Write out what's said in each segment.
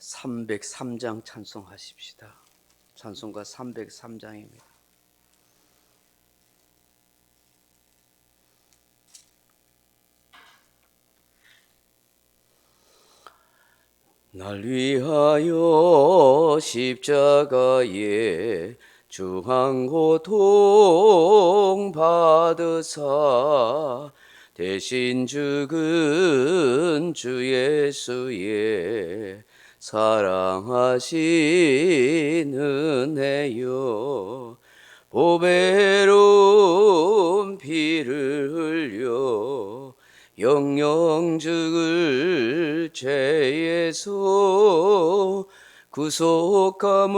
303장 찬송하십시다. 찬송가 303장입니다. 날 위하여 십자가에 중한 고통 받으사 대신 죽은 주 예수의 사랑하신 은혜여, 보배로운 피를 흘려 영영 죽을 죄에서 구속함을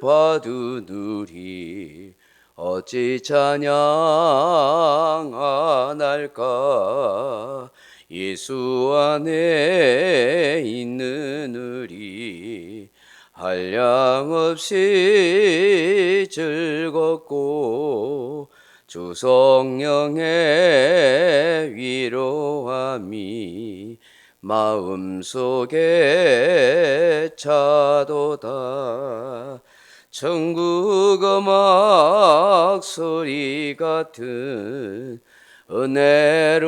받으누리 어찌 찬양 안 할까. 예수 안에 있는 우리 한량없이 즐겁고 주 성령의 위로함이 마음속에 차도다. 천국 음악 소리 같은 은혜로운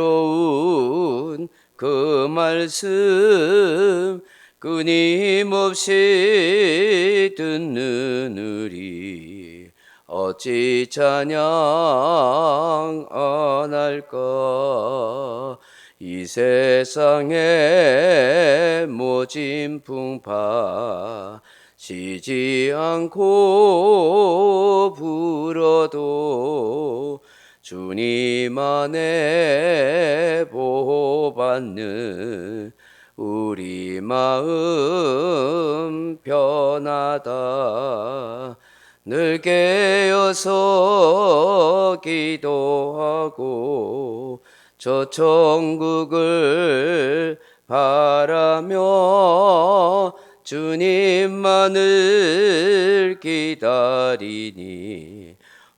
그 말씀 끊임없이 듣는 우리 어찌 찬양 안 할까. 이 세상의 모진 풍파 쉬지 않고 불어도 주님 안에 보호받는 우리 마음 편하다. 늘 깨어서 기도하고 저 천국을 바라며 주님만을 기다리니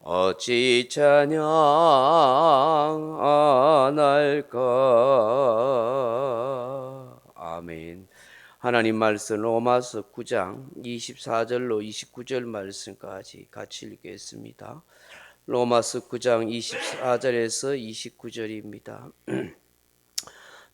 어찌 찬양 안 할까. 아멘. 하나님 말씀 로마서 9장 24절로 29절 말씀까지 같이 읽겠습니다. 로마서 9장 24절에서 29절입니다.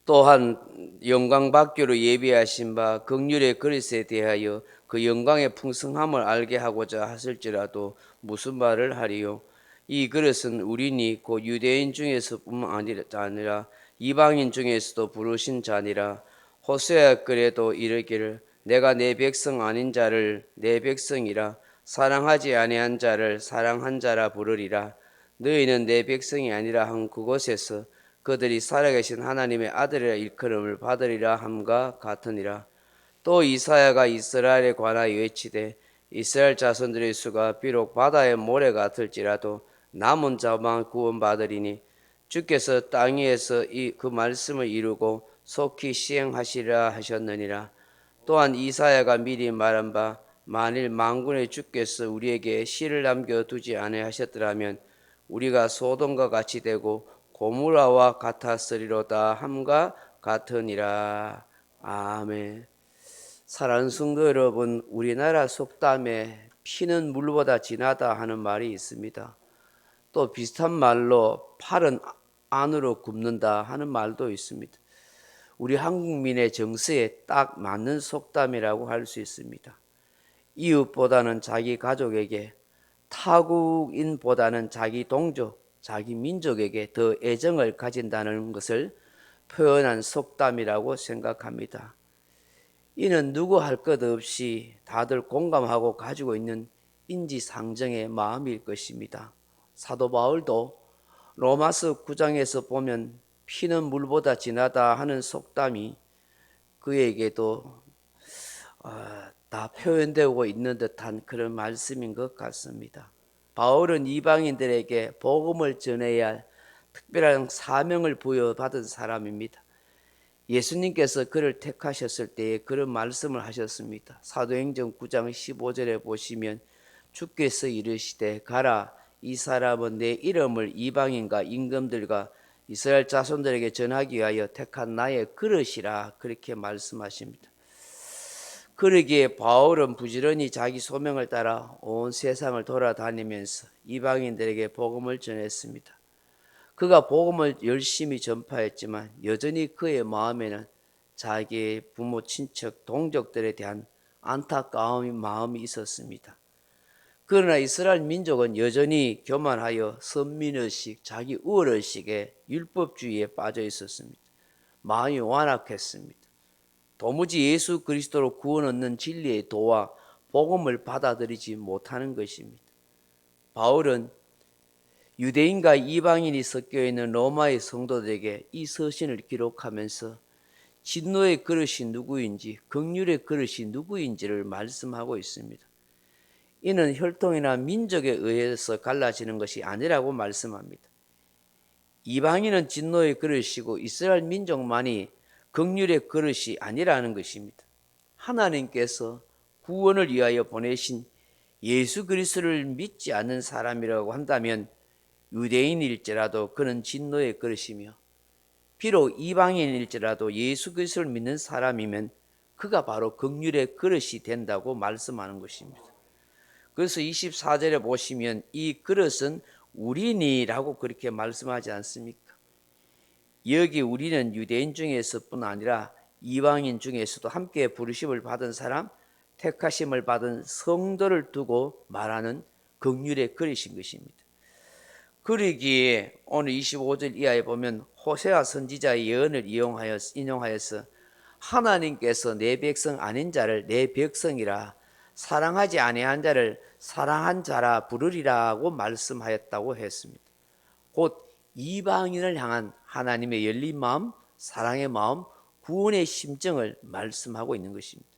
또한 영광 받기로 예비하신 바 긍휼의 그릇에 대하여 그 영광의 풍성함을 알게 하고자 하실지라도 무슨 말을 하리요. 이 그릇은 우리니 곧 유대인 중에서뿐만 아니라 이방인 중에서도 부르신 자니라. 호세아 글에도 이르기를 내가 내 백성 아닌 자를 내 백성이라, 사랑하지 아니한 자를 사랑한 자라 부르리라. 너희는 내 백성이 아니라 한 그곳에서 그들이 살아계신 하나님의 아들이라 일컬음을 받으리라 함과 같으니라. 또 이사야가 이스라엘에 관하여 외치되 이스라엘 자손들의 수가 비록 바다의 모래 같을지라도 남은 자만 구원받으리니 주께서 땅 위에서 그 말씀을 이루고 속히 시행하시리라 하셨느니라. 또한 이사야가 미리 말한 바 만일 만군의 주께서 우리에게 씨를 남겨두지 아니하셨더라면 우리가 소돔과 같이 되고 고무라와 같았으리로다 함과 같으니라. 아멘. 사랑하는 성도 여러분, 우리나라 속담에 피는 물보다 진하다 하는 말이 있습니다. 또 비슷한 말로 팔은 안으로 굽는다 하는 말도 있습니다. 우리 한국민의 정서에 딱 맞는 속담이라고 할 수 있습니다. 이웃보다는 자기 가족에게, 타국인보다는 자기 동족, 자기 민족에게 더 애정을 가진다는 것을 표현한 속담이라고 생각합니다. 이는 누구 할 것 없이 다들 공감하고 가지고 있는 인지상정의 마음일 것입니다. 사도 바울도 로마서 9장에서 보면 피는 물보다 진하다 하는 속담이 그에게도 다 표현되고 있는 듯한 그런 말씀인 것 같습니다. 바울은 이방인들에게 복음을 전해야 할 특별한 사명을 부여받은 사람입니다. 예수님께서 그를 택하셨을 때에 그런 말씀을 하셨습니다. 사도행전 9장 15절에 보시면 주께서 이르시되 가라, 이 사람은 내 이름을 이방인과 임금들과 이스라엘 자손들에게 전하기 위하여 택한 나의 그릇이라, 그렇게 말씀하십니다. 그러기에 바울은 부지런히 자기 소명을 따라 온 세상을 돌아다니면서 이방인들에게 복음을 전했습니다. 그가 복음을 열심히 전파했지만 여전히 그의 마음에는 자기의 부모, 친척, 동족들에 대한 안타까운 마음이 있었습니다. 그러나 이스라엘 민족은 여전히 교만하여 선민의식, 자기 우월의식에 율법주의에 빠져 있었습니다. 마음이 완악했습니다. 도무지 예수 그리스도로 구원 얻는 진리의 도와 복음을 받아들이지 못하는 것입니다. 바울은 유대인과 이방인이 섞여 있는 로마의 성도들에게 이 서신을 기록하면서 진노의 그릇이 누구인지, 긍휼의 그릇이 누구인지를 말씀하고 있습니다. 이는 혈통이나 민족에 의해서 갈라지는 것이 아니라고 말씀합니다. 이방인은 진노의 그릇이고 이스라엘 민족만이 긍휼의 그릇이 아니라는 것입니다. 하나님께서 구원을 위하여 보내신 예수 그리스도를 믿지 않는 사람이라고 한다면 유대인일지라도 그는 진노의 그릇이며, 비록 이방인일지라도 예수 그리스도를 믿는 사람이면 그가 바로 긍휼의 그릇이 된다고 말씀하는 것입니다. 그래서 24절에 보시면 이 그릇은 우리니라고 그렇게 말씀하지 않습니까? 여기 우리는 유대인 중에서뿐 아니라 이방인 중에서도 함께 부르심을 받은 사람, 택하심을 받은 성도를 두고 말하는 긍휼의 그릇인 것입니다. 그러기에 오늘 25절 이하에 보면 호세아 선지자의 예언을 인용하여서 하나님께서 내 백성 아닌 자를 내 백성이라, 사랑하지 아니한 자를 사랑한 자라 부르리라고 말씀하였다고 했습니다. 곧 이방인을 향한 하나님의 열린 마음, 사랑의 마음, 구원의 심정을 말씀하고 있는 것입니다.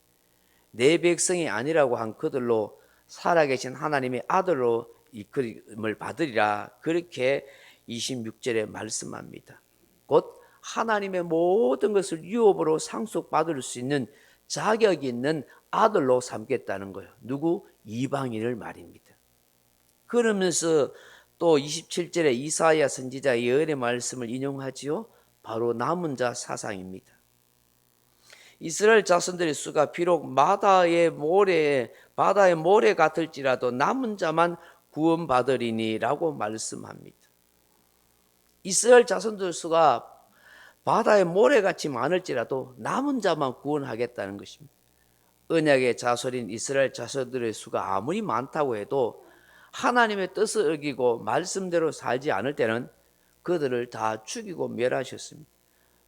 내 백성이 아니라고 한 그들로 살아계신 하나님의 아들로 이끌림을 받으리라, 그렇게 26절에 말씀합니다. 곧 하나님의 모든 것을 유업으로 상속받을 수 있는 자격이 있는 아들로 삼겠다는 거예요. 누구? 이방인을 말입니다. 그러면서 또 27절에 이사야 선지자의 예언의 말씀을 인용하지요. 바로 남은 자 사상입니다. 이스라엘 자손들의 수가 비록 바다의 모래 같을지라도 남은 자만 구원받으리니라고 말씀합니다. 이스라엘 자손들 수가 바다의 모래같이 많을지라도 남은 자만 구원하겠다는 것입니다. 언약의 자손인 이스라엘 자손들의 수가 아무리 많다고 해도 하나님의 뜻을 어기고 말씀대로 살지 않을 때는 그들을 다 죽이고 멸하셨습니다.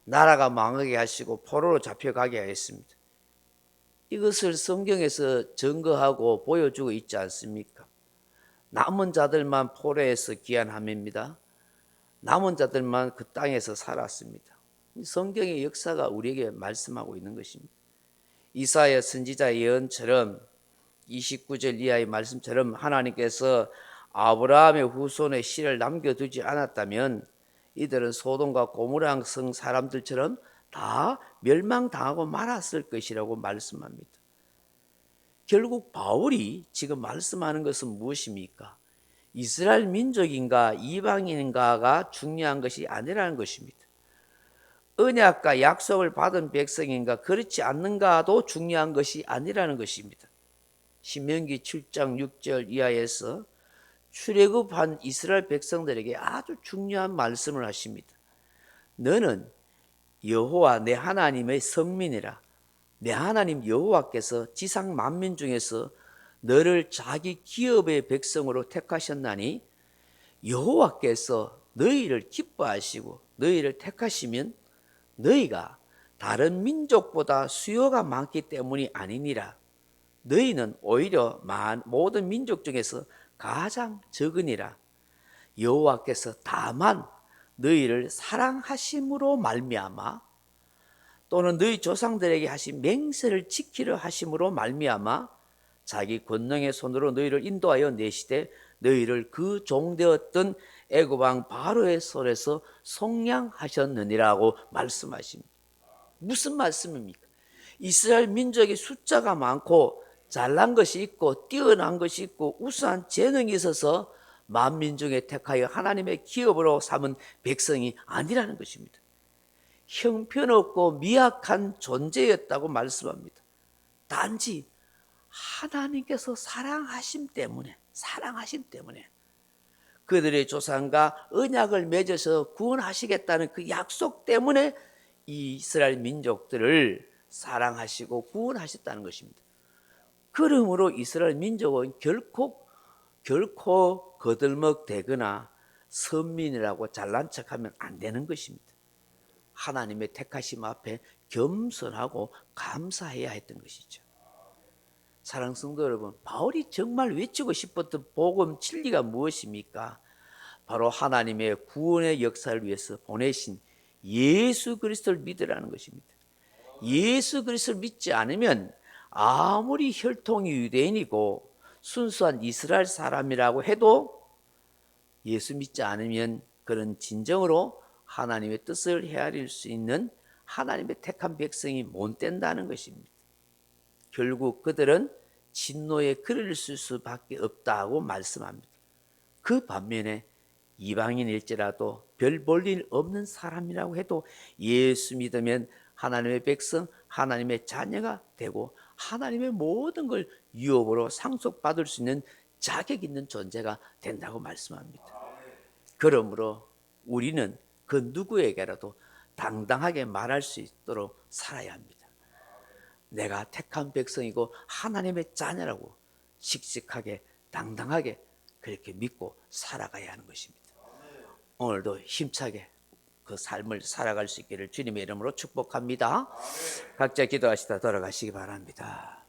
나라가 망하게 하시고 포로로 잡혀가게 하였습니다. 이것을 성경에서 증거하고 보여주고 있지 않습니까? 남은 자들만 포로에서 귀환함입니다. 남은 자들만 그 땅에서 살았습니다. 성경의 역사가 우리에게 말씀하고 있는 것입니다. 이사야 선지자 예언처럼 29절 이하의 말씀처럼 하나님께서 아브라함의 후손의 씨를 남겨두지 않았다면 이들은 소돔과 고모라 성 사람들처럼 다 멸망당하고 말았을 것이라고 말씀합니다. 결국 바울이 지금 말씀하는 것은 무엇입니까? 이스라엘 민족인가 이방인인가가 중요한 것이 아니라는 것입니다. 언약과 약속을 받은 백성인가 그렇지 않는가도 중요한 것이 아니라는 것입니다. 신명기 7장 6절 이하에서 출애굽한 이스라엘 백성들에게 아주 중요한 말씀을 하십니다. 너는 여호와 내 하나님의 성민이라. 내 하나님 여호와께서 지상 만민 중에서 너를 자기 기업의 백성으로 택하셨나니 여호와께서 너희를 기뻐하시고 너희를 택하시면 너희가 다른 민족보다 수요가 많기 때문이 아니니라. 너희는 오히려 모든 민족 중에서 가장 적으니라. 여호와께서 다만 너희를 사랑하심으로 말미암아 또는 너희 조상들에게 하신 맹세를 지키려 하심으로 말미암아 자기 권능의 손으로 너희를 인도하여 내시되 너희를 그 종되었던 애굽 왕 바로의 손에서 속량하셨느니라고 말씀하십니다. 무슨 말씀입니까? 이스라엘 민족이 숫자가 많고 잘난 것이 있고 뛰어난 것이 있고 우수한 재능이 있어서 만민 중에 택하여 하나님의 기업으로 삼은 백성이 아니라는 것입니다. 형편없고 미약한 존재였다고 말씀합니다. 단지 하나님께서 사랑하심 때문에 그들의 조상과 언약을 맺어서 구원하시겠다는 그 약속 때문에 이 이스라엘 민족들을 사랑하시고 구원하셨다는 것입니다. 그러므로 이스라엘 민족은 결코 거들먹대거나 선민이라고 잘난 척하면 안 되는 것입니다. 하나님의 택하심 앞에 겸손하고 감사해야 했던 것이죠. 사랑하는 성도 여러분, 바울이 정말 외치고 싶었던 복음 진리가 무엇입니까? 바로 하나님의 구원의 역사를 위해서 보내신 예수 그리스도를 믿으라는 것입니다. 예수 그리스도를 믿지 않으면 아무리 혈통이 유대인이고 순수한 이스라엘 사람이라고 해도 예수 믿지 않으면 그런 진정으로 하나님의 뜻을 헤아릴 수 있는 하나님의 택한 백성이 못 된다는 것입니다. 결국 그들은 진노에 그를 쓸 수밖에 없다고 말씀합니다. 그 반면에 이방인일지라도 별 볼 일 없는 사람이라고 해도 예수 믿으면 하나님의 백성, 하나님의 자녀가 되고 하나님의 모든 걸 유업으로 상속받을 수 있는 자격 있는 존재가 된다고 말씀합니다. 그러므로 우리는 그 누구에게라도 당당하게 말할 수 있도록 살아야 합니다. 내가 택한 백성이고 하나님의 자녀라고 씩씩하게 당당하게 그렇게 믿고 살아가야 하는 것입니다. 오늘도 힘차게 그 삶을 살아갈 수 있기를 주님의 이름으로 축복합니다. 각자 기도하시다 돌아가시기 바랍니다.